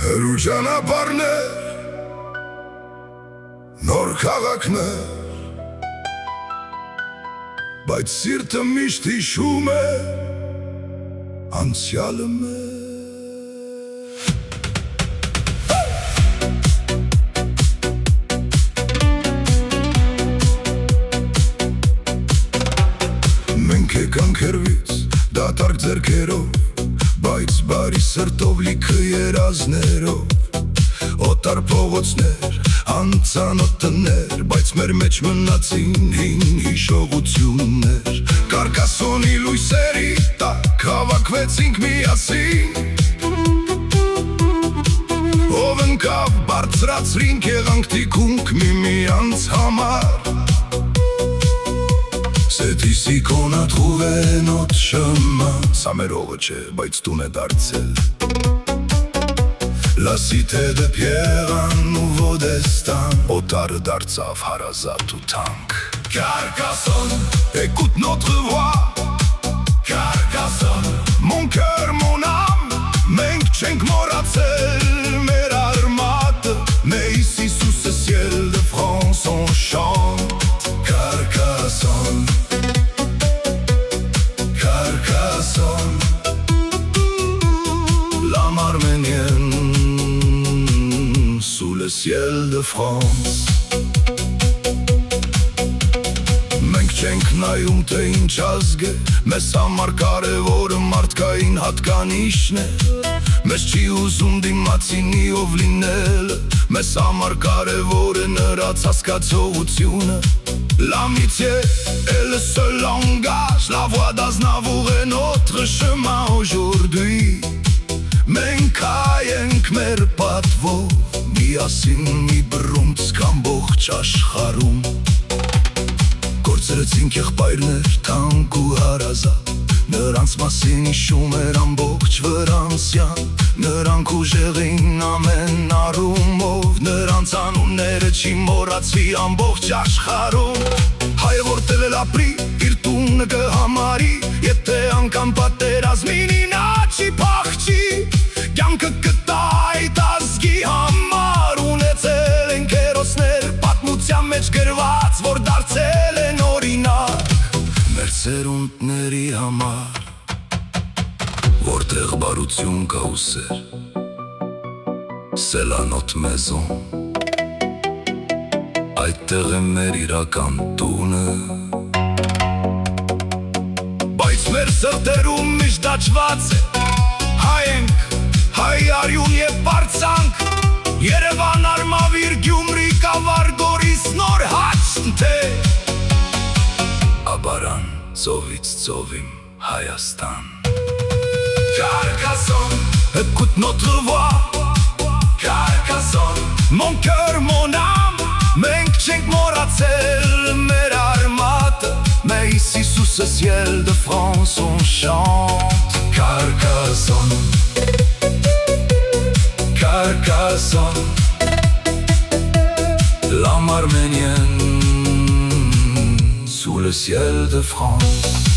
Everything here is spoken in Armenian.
Հրու ճանապարհներ, նոր քաղաքներ, բայց սիրտը միշտ հիշում է անցյալը մեր։ Մենք եկանք հեռվից դատարկ ձեռքերով, բայց բարի սրտով լիքը երազներով, օտար փողոցներ, անծանոթ տներ, բայց մեր մեջ մնացին հին հիշողություններ։ Կարկասոնի լույսերի տակ հավաքվեցինք միասին, ով ընկավ բարձրացրինք, եղանք թիկունք միմյանց համար։ C'est ici qu'on a trouvé notre chemin. Սա մեր հողը չէ, բայց տուն է դարձել La cité de pierre, un nouveau destin. Օտարը դարձավ հարազատ ու թանկ Carcassonne, écoute notre voix Carcassonne, mon cœur, mon âme. Մենք չենք մոռացել մեր արմատը, mais ici sous ce ciel de France on chante Carcassonne, Carcassonne, l'âme arménienne sous le ciel de France. Մենք չենք նայում թե ինչ ազգ է, մեզ համար կարևորը մարդկային հատկանիշն է։ Մեզ չի ուզում դիմացինի ով լինելը, մեզ համար կարևոր է նրանց հասկացողությունը։ L'amitié est le seul langage, la voix d'Aznavour est notre chemin aujourd'hui. Մենք հայենք մեր պատվով, միասին մի բռունց կամբողջ աշխարհում։ Կորցրեցինք եղբայրներ թանկ ու հարազատ, նրանց մասին հիշում էր ամբողջ Վրանսյան։ Նրանք ուժեղին ամեն առումով, նրանց անունները չի մոռացվի ամբողջ աշխարհում։ Հայը որ տվել ապրի, իր տունը կհամարի, եթե անգամ պատերազմին նա չի փախչի։ Կյանքը կտա այդ ազգի համար, ունեցել ենք հերոսներ պատմության մեջ գրված, որ դարձել են օրինակ մեր սերունդների համար, որտեղ բարություն կա ու սեր, c'est la notre maison, այդտեղ է մեր իրական տունը։ Բայց մեր սրտերում միշտ աչված է, հայ ենք, հայ արյուն և պարծանք, Երևան, Արմավիր, Գյումրի, Կավար, Գորիս, Նոր Հաց, թե Աբարան, ծովից ծովիմ Հայաստան։ Carcassonne, écoute notre voix Carcassonne, mon cœur, mon âme. Մենք չենք մոռացել մեր արմատը, mais ici sous ce ciel de France on chante Carcassonne, Carcassonne, l'âme arménienne sous le ciel de France.